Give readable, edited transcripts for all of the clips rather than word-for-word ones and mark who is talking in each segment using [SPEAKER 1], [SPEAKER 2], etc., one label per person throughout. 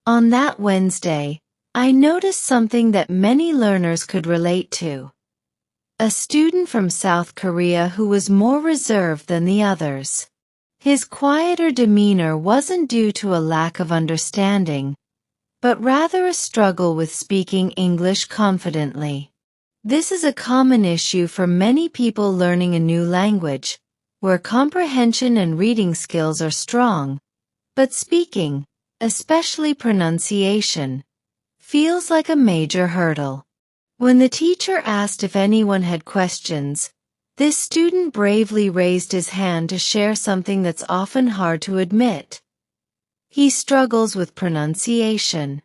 [SPEAKER 1] On that Wednesday, I noticed something that many learners could relate to. A student from South Korea who was more reserved than the others. His quieter demeanor wasn't due to a lack of understanding, but rather a struggle with speaking English confidently. This is a common issue for many people learning a new language, where comprehension and reading skills are strong, but speaking, especially pronunciation, feels like a major hurdle. When the teacher asked if anyone had questions, this student bravely raised his hand to share something that's often hard to admit. He struggles with pronunciation.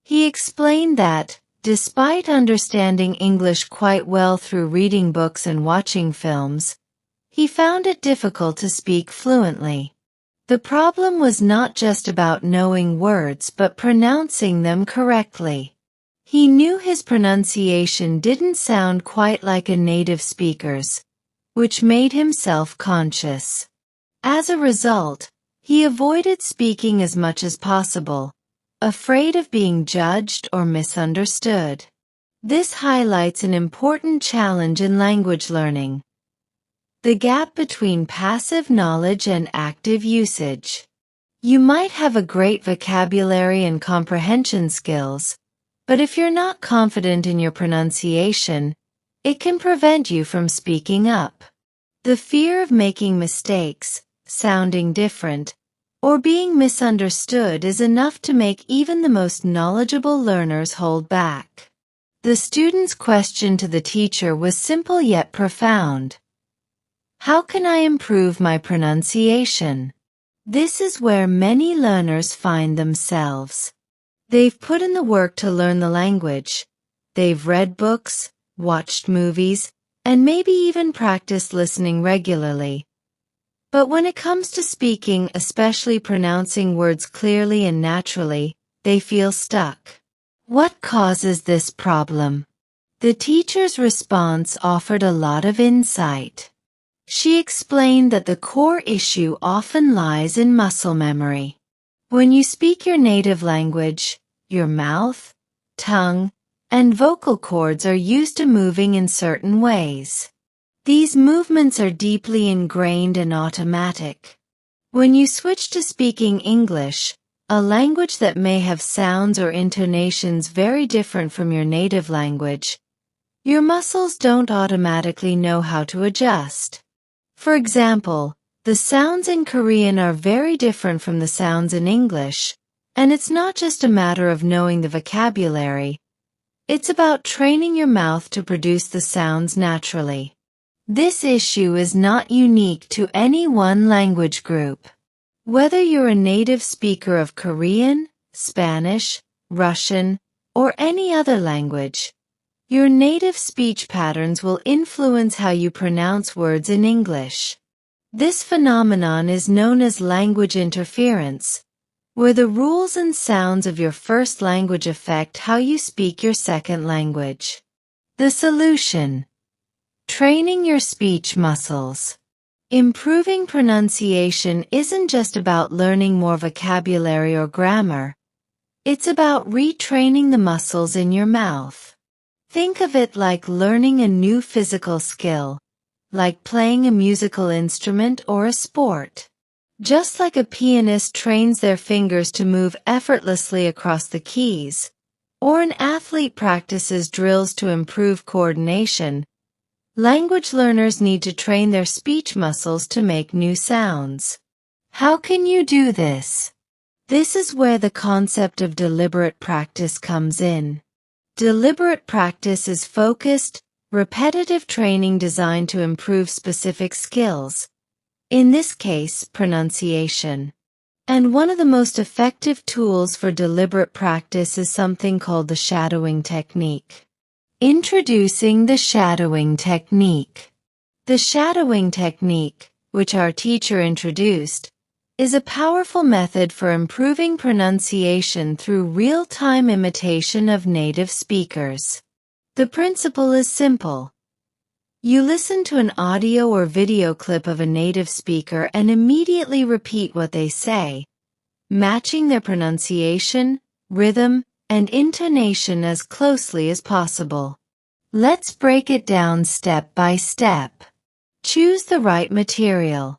[SPEAKER 1] He explained that, despite understanding English quite well through reading books and watching films, he found it difficult to speak fluently. The problem was not just about knowing words but pronouncing them correctly. He knew his pronunciation didn't sound quite like a native speaker's, which made him self-conscious. As a result, he avoided speaking as much as possible, afraid of being judged or misunderstood. This highlights an important challenge in language learning: the gap between passive knowledge and active usage. You might have a great vocabulary and comprehension skills, but if you're not confident in your pronunciation, it can prevent you from speaking up. The fear of making mistakes, sounding different, or being misunderstood is enough to make even the most knowledgeable learners hold back. The student's question to the teacher was simple yet profound. How can I improve my pronunciation? This is where many learners find themselves. They've put in the work to learn the language. They've read books, watched movies, and maybe even practiced listening regularly. But when it comes to speaking, especially pronouncing words clearly and naturally, they feel stuck. What causes this problem? The teacher's response offered a lot of insight. She explained that the core issue often lies in muscle memory. When you speak your native language, your mouth, tongue, and vocal cords are used to moving in certain ways. These movements are deeply ingrained and automatic. When you switch to speaking English, a language that may have sounds or intonations very different from your native language, your muscles don't automatically know how to adjust. For example, the sounds in Korean are very different from the sounds in English, and it's not just a matter of knowing the vocabulary. It's about training your mouth to produce the sounds naturally. This issue is not unique to any one language group. Whether you're a native speaker of Korean, Spanish, Russian, or any other language, your native speech patterns will influence how you pronounce words in English. This phenomenon is known as language interference, where the rules and sounds of your first language affect how you speak your second language. The solution: training your speech muscles. Improving pronunciation isn't just about learning more vocabulary or grammar. It's about retraining the muscles in your mouth. Think of it like learning a new physical skill, like playing a musical instrument or a sport. Just like a pianist trains their fingers to move effortlessly across the keys, or an athlete practices drills to improve coordination, language learners need to train their speech muscles to make new sounds. How can you do this? This is where the concept of deliberate practice comes in. Deliberate practice is focused, repetitive training designed to improve specific skills. In this case, pronunciation. And one of the most effective tools for deliberate practice is something called the shadowing technique. Introducing the shadowing technique. The shadowing technique, which our teacher introduced, is a powerful method for improving pronunciation through real-time imitation of native speakers. The principle is simple. You listen to an audio or video clip of a native speaker and immediately repeat what they say, matching their pronunciation, rhythm, and intonation as closely as possible. Let's break it down step by step. Choose the right material.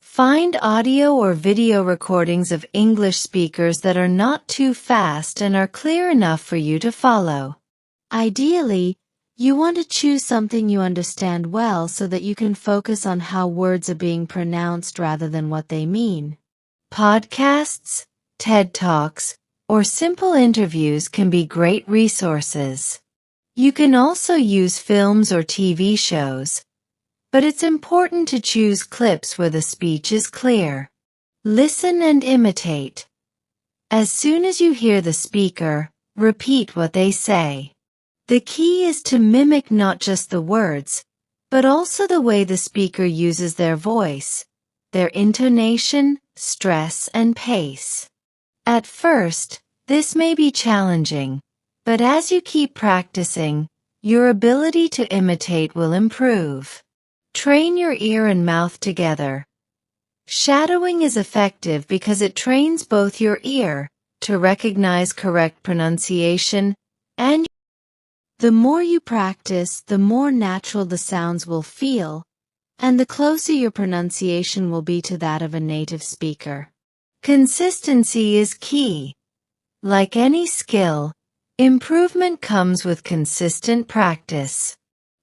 [SPEAKER 1] Find audio or video recordings of English speakers that are not too fast and are clear enough for you to follow. Ideally, you want to choose something you understand well so that you can focus on how words are being pronounced rather than what they mean. Podcasts, TED Talks, or simple interviews can be great resources. You can also use films or TV shows, but it's important to choose clips where the speech is clear. Listen and imitate. As soon as you hear the speaker, repeat what they say. The key is to mimic not just the words, but also the way the speaker uses their voice, their intonation, stress, and pace. At first, this may be challenging, but as you keep practicing, your ability to imitate will improve. Train your ear and mouth together. Shadowing is effective because it trains both your ear to recognize correct pronunciation and the more you practice, the more natural the sounds will feel, and the closer your pronunciation will be to that of a native speaker. Consistency is key. Like any skill, improvement comes with consistent practice.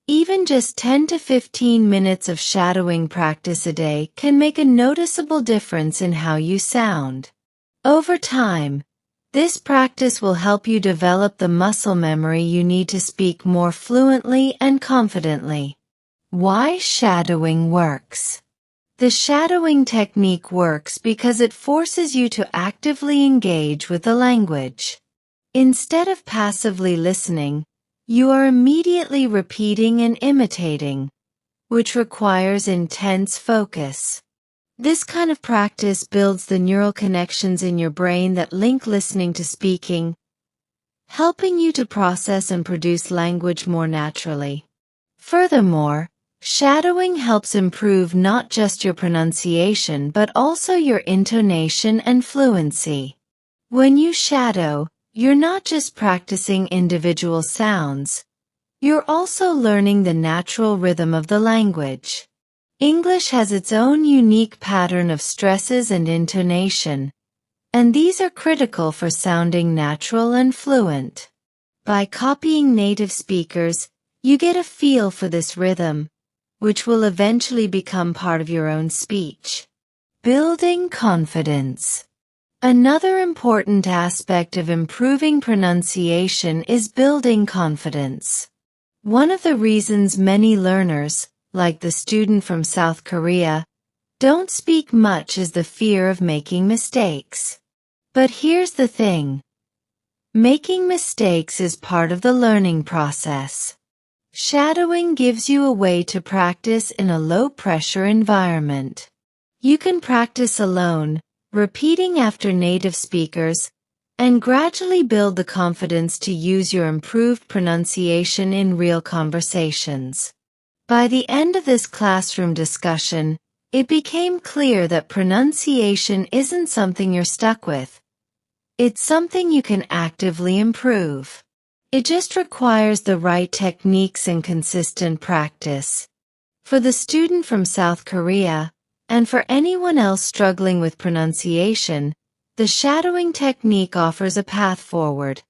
[SPEAKER 1] Even just 10 to 15 minutes of shadowing practice a day can make a noticeable difference in how you sound. Over time, this practice will help you develop the muscle memory you need to speak more fluently and confidently. Why shadowing works. The shadowing technique works because it forces you to actively engage with the language. Instead of passively listening, you are immediately repeating and imitating, which requires intense focus. This kind of practice builds the neural connections in your brain that link listening to speaking, helping you to process and produce language more naturally. Furthermore, shadowing helps improve not just your pronunciation but also your intonation and fluency. When you shadow, you're not just practicing individual sounds, you're also learning the natural rhythm of the language. English has its own unique pattern of stresses and intonation, and these are critical for sounding natural and fluent. By copying native speakers, you get a feel for this rhythm, which will eventually become part of your own speech. Building confidence. Another important aspect of improving pronunciation is building confidence. One of the reasons many learners, like the student from South Korea, don't speak much is the fear of making mistakes. But here's the thing. Making mistakes is part of the learning process. Shadowing gives you a way to practice in a low-pressure environment. You can practice alone, repeating after native speakers, and gradually build the confidence to use your improved pronunciation in real conversations. By the end of this classroom discussion, it became clear that pronunciation isn't something you're stuck with. It's something you can actively improve. It just requires the right techniques and consistent practice. For the student from South Korea, and for anyone else struggling with pronunciation, the shadowing technique offers a path forward,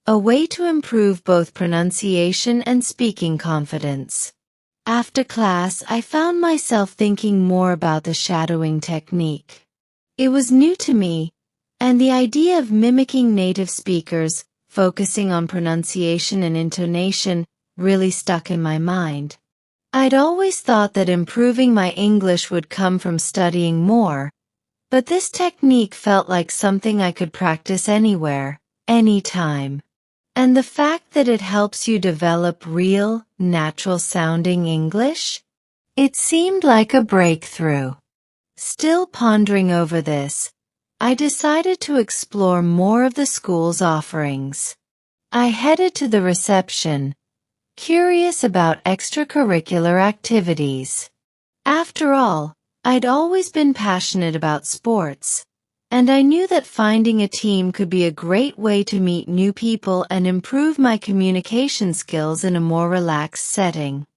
[SPEAKER 1] a way to improve both pronunciation and speaking confidence. After class, I found myself thinking more about the shadowing technique. It was new to me, and the idea of mimicking native speakers, focusing on pronunciation and intonation, really stuck in my mind. I'd always thought that improving my English would come from studying more, but this technique felt like something I could practice anywhere, anytime. And the fact that it helps you develop real, natural-sounding English? It seemed like a breakthrough. Still pondering over this, I decided to explore more of the school's offerings. I headed to the reception, curious about extracurricular activities. After all, I'd always been passionate about sports, and I knew that finding a team could be a great way to meet new people and improve my communication skills in a more relaxed setting.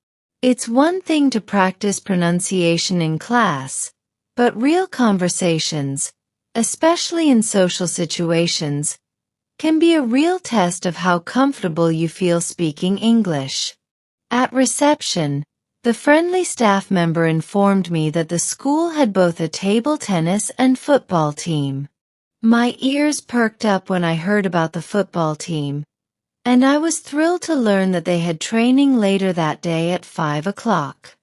[SPEAKER 1] It's one thing to practice pronunciation in class, but real conversations, especially in social situations, can be a real test of how comfortable you feel speaking English. At reception, the friendly staff member informed me that the school had both a table tennis and football team. My ears perked up when I heard about the football team, and I was thrilled to learn that they had training later that day at 5 o'clock.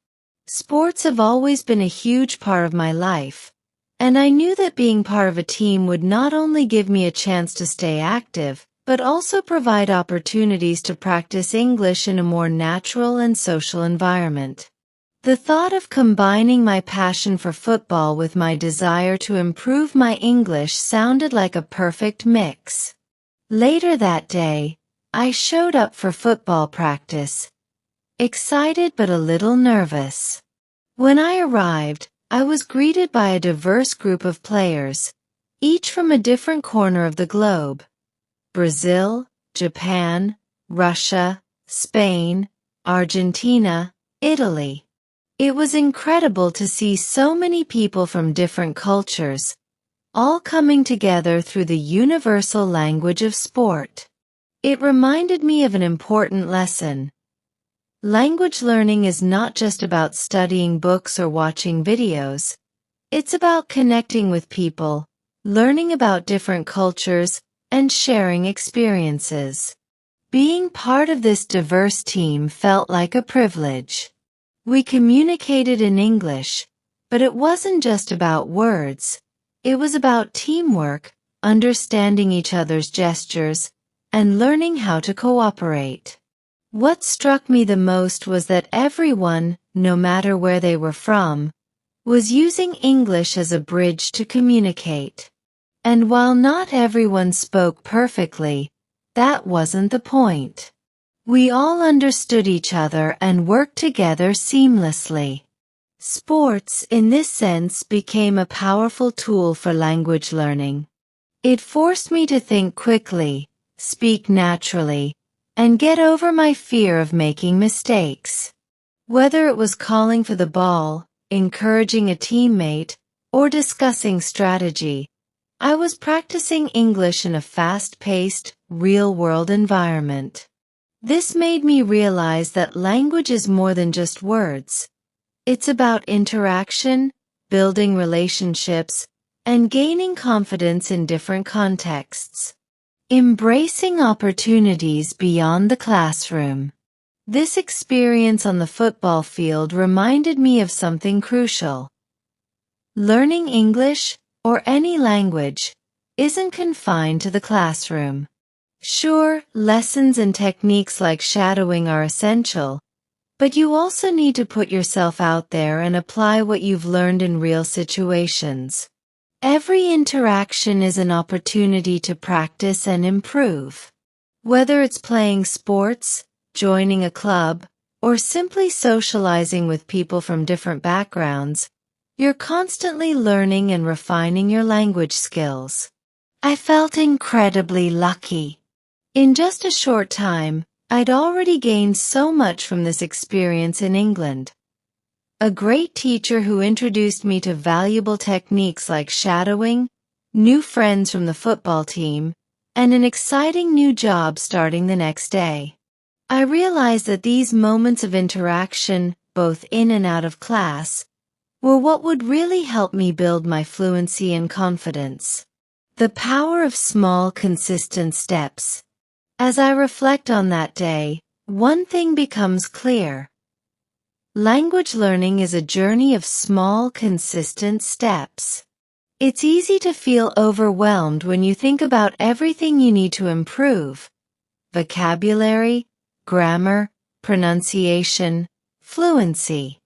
[SPEAKER 1] Sports have always been a huge part of my life, and I knew that being part of a team would not only give me a chance to stay active, but also provide opportunities to practice English in a more natural and social environment. The thought of combining my passion for football with my desire to improve my English sounded like a perfect mix. Later that day, I showed up for football practice, excited but a little nervous. When I arrived, I was greeted by a diverse group of players, each from a different corner of the globe. Brazil, Japan, Russia, Spain, Argentina, Italy. It was incredible to see so many people from different cultures, all coming together through the universal language of sport. It reminded me of an important lesson. Language learning is not just about studying books or watching videos. It's about connecting with people, learning about different cultures, and sharing experiences. Being part of this diverse team felt like a privilege. We communicated in English, but it wasn't just about words. It was about teamwork, understanding each other's gestures, and learning how to cooperate. What struck me the most was that everyone, no matter where they were from, was using English as a bridge to communicate. And while not everyone spoke perfectly, that wasn't the point. We all understood each other and worked together seamlessly. Sports, in this sense, became a powerful tool for language learning. It forced me to think quickly, speak naturally, and get over my fear of making mistakes. Whether it was calling for the ball, encouraging a teammate, or discussing strategy, I was practicing English in a fast-paced, real-world environment. This made me realize that language is more than just words. It's about interaction, building relationships, and gaining confidence in different contexts. Embracing opportunities beyond the classroom. This experience on the football field reminded me of something crucial. Learning English, or any language, isn't confined to the classroom. Sure, lessons and techniques like shadowing are essential, but you also need to put yourself out there and apply what you've learned in real situations. Every interaction is an opportunity to practice and improve. Whether it's playing sports, joining a club, or simply socializing with people from different backgrounds, you're constantly learning and refining your language skills. I felt incredibly lucky. In just a short time, I'd already gained so much from this experience in England. A great teacher who introduced me to valuable techniques like shadowing, new friends from the football team, and an exciting new job starting the next day. I realized that these moments of interaction, both in and out of class, were what would really help me build my fluency and confidence. The power of small, consistent steps. As I reflect on that day, one thing becomes clear. Language learning is a journey of small, consistent steps. It's easy to feel overwhelmed when you think about everything you need to improve: vocabulary, grammar, pronunciation, fluency.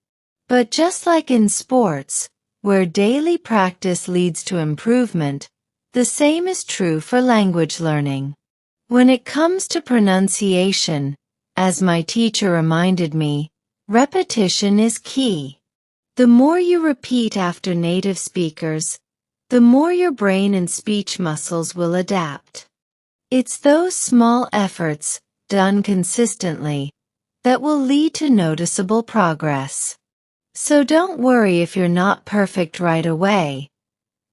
[SPEAKER 1] But just like in sports, where daily practice leads to improvement, the same is true for language learning. When it comes to pronunciation, as my teacher reminded me, repetition is key. The more you repeat after native speakers, the more your brain and speech muscles will adapt. It's those small efforts, done consistently, that will lead to noticeable progress. So don't worry if you're not perfect right away.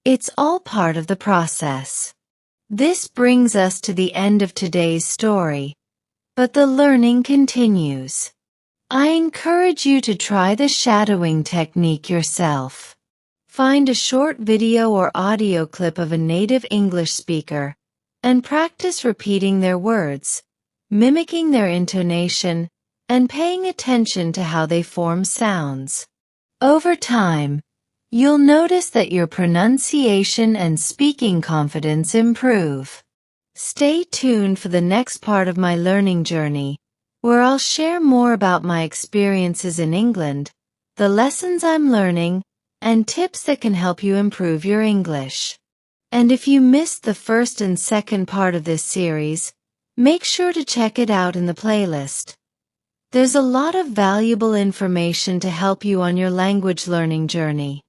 [SPEAKER 1] It's all part of the process. This brings us to the end of today's story, but the learning continues. I encourage you to try the shadowing technique yourself. Find a short video or audio clip of a native English speaker, and practice repeating their words, mimicking their intonation, and paying attention to how they form sounds. Over time, you'll notice that your pronunciation and speaking confidence improve. Stay tuned for the next part of my learning journey, where I'll share more about my experiences in England, the lessons I'm learning, and tips that can help you improve your English. And if you missed the first and second part of this series, make sure to check it out in the playlist. There's a lot of valuable information to help you on your language learning journey.